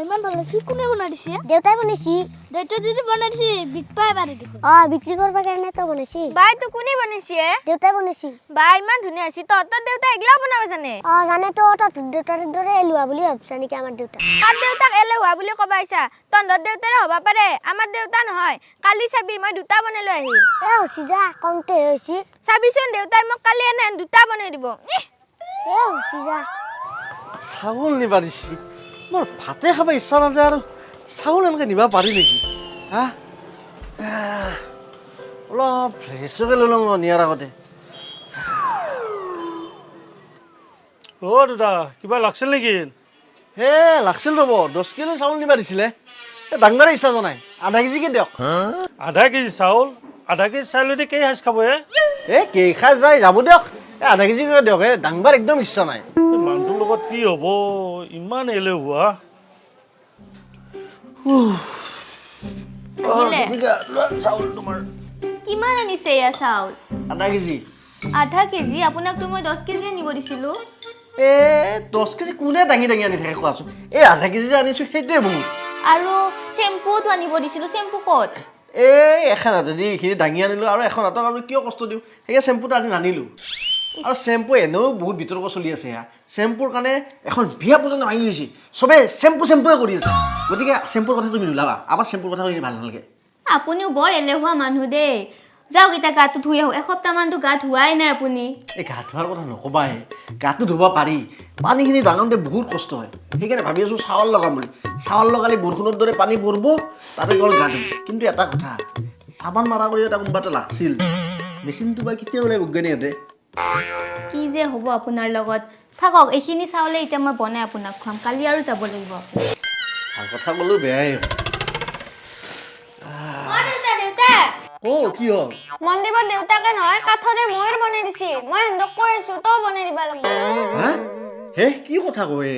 ইমান ভাল লাগিছে কোনে বনাই দিছে দেউতাই বনাইছি দেউতা যদি বনাই দিছে বিকপাই পারে দেখো বিক্রি করবা কাৰণে তো বনাইছি বাই তো কোনে বনাইছে দেউতাই বনাইছি বাই ইমান ধুনীয়া আছে তোৰ দেউতা এগলা বনাব জানে জানে তো দেউতাৰ দৰে এলুৱা বুলি ভাবছা নেকি আমাৰ দেউতা তাৰ দেউতাক এলেহুৱা বুলি কবাইছা তন্দৰ দেউতাৰে হ'ব পাৰে আমাৰ দেউতা নহয় কালি চাবি মই দুটা বনাই লৈ আহিম হচি যা কমতে হৈছি চাবিচোন দেউতাই মোক কালি এনে দুটা বনাই দিব হচি যা চাউল নিবা দিছি মোৰ ভাতে খাব ইচ্ছা নাযায় আৰু চাউল এনেকৈ নিবা পাৰি নেকি হা অলপ ফ্ৰেছকে লৈ লওঁ নিয়াৰ আগতে দাদা কিবা লাগছিল নেকি হে লাগছিল ৰ'ব 10 কিলো চাউল নিবা দিছিলে ডাঙৰে ইচ্ছা জনাই আধা কেজিকে দিয়ক আধা কেজি চাউল আধা কেজি চাউলতে কেই সাজ খাব কেই খাই যায় যাব দিয়ক আধা কেজিকে দিয়ক ডাঙৰ একদম ইচ্ছা নাই মানুহটোৰ লগত কি হ'ব ইমান এলেহুৱা চাউল তোমাৰ কিমান আনিছে এয়া চাউল আধা কেজি আধা কেজি আপোনাক তো মই 10 কেজি নিব দিছিলো 10 কেজি কোনে দাঙি দাঙি আনি থাকে কোৱাচোন আধা কেজি যে আনিছো সেইটোৱে বহুত আৰু চেম্পুটো আনিব দিছিলো চেম্পু ক'ত এখন হাতে দি এইখিনি দাঙি আনিলোঁ আৰু এখন হাতক আমি কিয় কষ্ট দিওঁ সেইয়া চেম্পুটো আনি নানিলোঁ আৰু চেম্পু এনেও বহুত বিতৰ্ক চলি আছে সেয়া চেম্পুৰ কাৰণে এখন বিয়া পৰ্যন্ত ভাঙি গৈছে চবে চেম্পুৱে কৰি আছে গতিকে চেম্পুৰ কথা তুমি নোলাবা আমাৰ চেম্পুৰ কথা কৈ ভাল নালাগে আপুনিও বৰ এলেহুৱা মানুহ দেই যাওক এতিয়া গাটো ধুই আহক এসপ্তাহমানতো গা ধুৱাই নাই আপুনি এই গা ধোৱাৰ কথা নকবাই গাটো ধুব পাৰি পানীখিনি ডাঙৰতে বহুত কষ্ট হয় সেইকাৰণে ভাবি আছোঁ চাউল লগাম বুলি চাউল লগালে বৰষুণৰ দৰে পানী পৰিব তাতে গ'ল গা ধুম কিন্তু এটা কথা চাবান মাৰা কৰি এটা কোনোবা এটা লাগছিল মেচিনটো বা কেতিয়া ওলাই বৈজ্ঞানিকহঁতে কি যে হ'ব আপোনাৰ লগত থাকক এইখিনি চাউলে এতিয়া মই বনাই আপোনাক খুৱাম কালি আৰু যাব লাগিব ভাল কথা ক'লেও বেয়াই কি হ'ল মন্দিৰত দেউতাকে নহয় কাঠৰে ময়ূৰ বনাই দিছি মই হেন্দক কৈ আছো তই বনাই দিবা লাগিব হে কি কথা কয়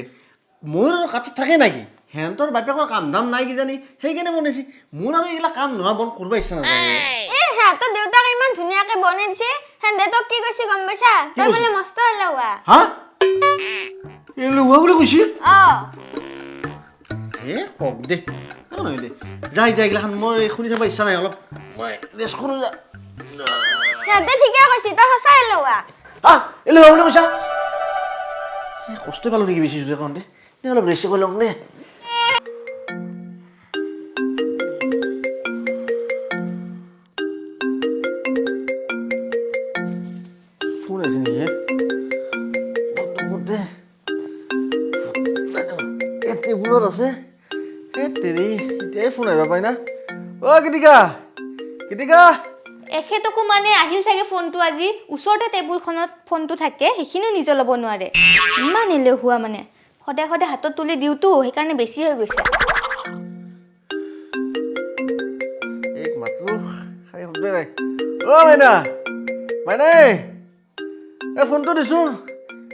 মোৰ আৰু কাঠত থাকে নেকি সিহঁতৰ বাপেকৰ কাম দাম নাই কিজানি সেইকাৰণে বনাইছে মোৰ আৰু এইবিলাক কাম নোহোৱা বন্ধ কৰিব ইচ্ছা নাযায় সিহঁতৰ দেউতাকে ইমান ধুনীয়াকে বনাই দিছে হেন্দে তোক কি কৈছি গম পাইছা তই বোলে মস্ত এলেহুৱা এলেহুৱা বুলি কৈছি হে কওক দে নহয় দে যাই এইগিলাখান মই শুনি চাব ইচ্ছা নাই অলপ মই ৰেষ্ট কৰোঁ যা সিহঁতে ঠিকে কৈছি তই সঁচা এলেহুৱা এলেহুৱা বুলি কৈছা কষ্ট পালোঁ নেকি বেছি জোৰে কওঁতে অলপ ৰেষ্ট কৰি ল'ম নে ফোন আহিছে নেকি টেবুলত আছে এতিয়াই ফোন আহিব পাই না কৃতিকা এখেতকো মানে আহিল চাগে ফোনটো আজি ওচৰতে টেবুলখনত ফোনটো থাকে সেইখিনিও নিজৰ ল'ব নোৱাৰে ইমান এলেহুৱা মানে সদায় সদায় হাতত তুলি দিওঁতো সেইকাৰণে বেছি হৈ গৈছে ফোনটো দিছোন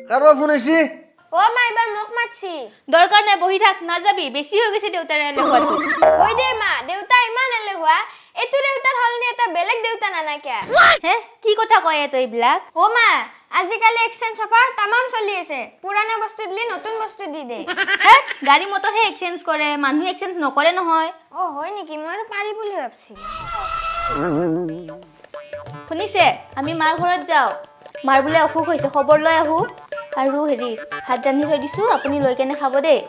কাৰোবাৰ ফোন আহিছে মা এবাৰ মোক মাতছি দৰকাৰ নাই বহি থাক নাযাবি বেছি হৈ গৈছে দেউতাৰ এলেহুৱাটো ঐ দে মা দেউতা ইমান এলেহুৱা এইটো দেউতাৰ হলনি এটা বেলেগ দেউতা নানাকে হে কি কথা কয় তই এইবিলাক মা আজিকালি এক্সচেঞ্জ অফাৰ তামাম চলি আছে পুৰণা বস্তু দিলে নতুন বস্তু দি দে হে গাড়ী মটৰহে এক্সচেঞ্জ কৰে মানুহ এক্সচেঞ্জ নকৰে নহয় হয় নেকি মই আৰু পাৰি বুলি ভাবছি শুনিছে আমি মাৰ ঘৰত যাওঁ মাৰ বোলে অসুখ হৈছে খবৰ লৈ আহো আৰু হেৰি ভাত ৰান্ধি থৈ দিছো আপুনি লৈ কেনে খাব দেই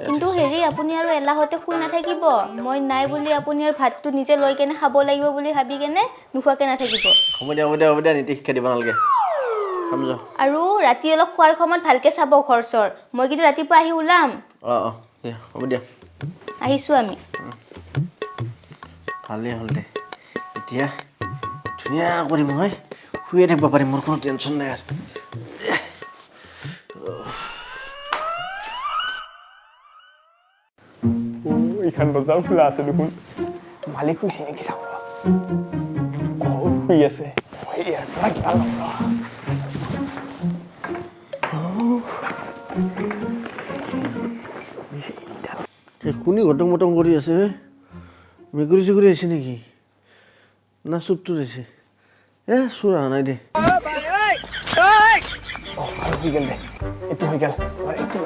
কিন্তু হেৰি আপুনি আৰু এলাহতে শুই নাথাকিব মই নাই বুলি আপুনি আৰু ভাতটো নিজে লৈ কেনে খাব লাগিব বুলি ভাবি কেনে নোখোৱাকে নাথাকিব হ'ব দিয়া নীতি শিক্ষা দিব নালাগে আৰু ৰাতি অলপ খোৱাৰ সময়ত ভালকে চাব ঘৰ চৰ মই কিন্তু ৰাতিপুৱা আহি ওলাম হ'ব দিয়া আহিছো আমি ভালেই হ'ল দে এতিয়া ধুনীয়া কৰি মই শুয়ে থাকিব পাৰিম মোৰ কোনো টেনশ্যন নাই আৰু এইখান বজাৰ খোলা আছে দেখোন মালিক শুইছে নেকি চাব শুই আছে কোনে ঘটং মটং কৰি আছে মেকুৰী চেকুৰী আহিছে নেকি না চুপটো দিছে চোৰ অহা নাই দে হৈ গেল দে এইটো হৈ গেল এইটো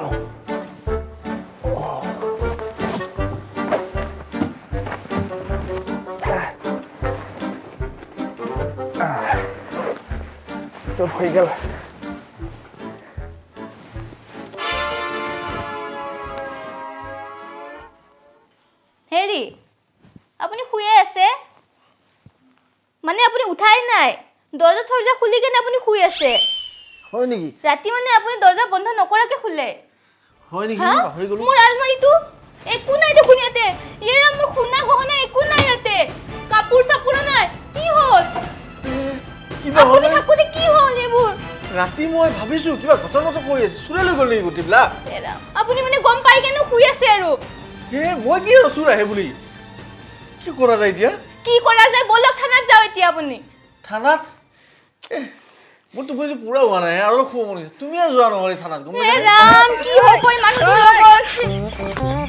চব হৈ গ'ল হেৰি আপুনি শুয়ে আছে মানে আপুনি উঠাই নাই দৰ্জা চৰ্জা খুলি কেনে আপুনি শুই আছে হয় নেকি ৰাতি মানে আপুনি দৰ্জা বন্ধ নকৰাকে শুলে হয় নেকি হা পাহৰি গ'লো মোৰ আলমাৰিটো একো নাই দেখোন ইয়াতে ইয়েৰা মোৰ সোণা গহনা একো নাই ইয়াতে কাপোৰ চাপোৰ নাই কি হ'ল কিবা আপুনি হ'ল থাকোতে কি হ'ল এইবোৰ ৰাতি মই ভাবিছো কিবা ঘটনাটো কৰি আছে চুৰে লৈ গ'ল নেকি গোটেইবিলাক এৰা আপুনি মানে গম পাই কেনে শুই আছে আৰু হে মই কি চুৰ আহে বুলি কি কৰা যায় এতিয়া কি কৰা যায় বলক থানাত যাও এতিয়া আপুনি থানাত মোৰ টোপনিটো পুৰা হোৱা নাই আৰু শুব মন গৈছে তুমিয়ে যোৱা নহ'লে থানাত গম হে পাইছানে ৰাম কি হ'ব এই মানুহটোৰ লগত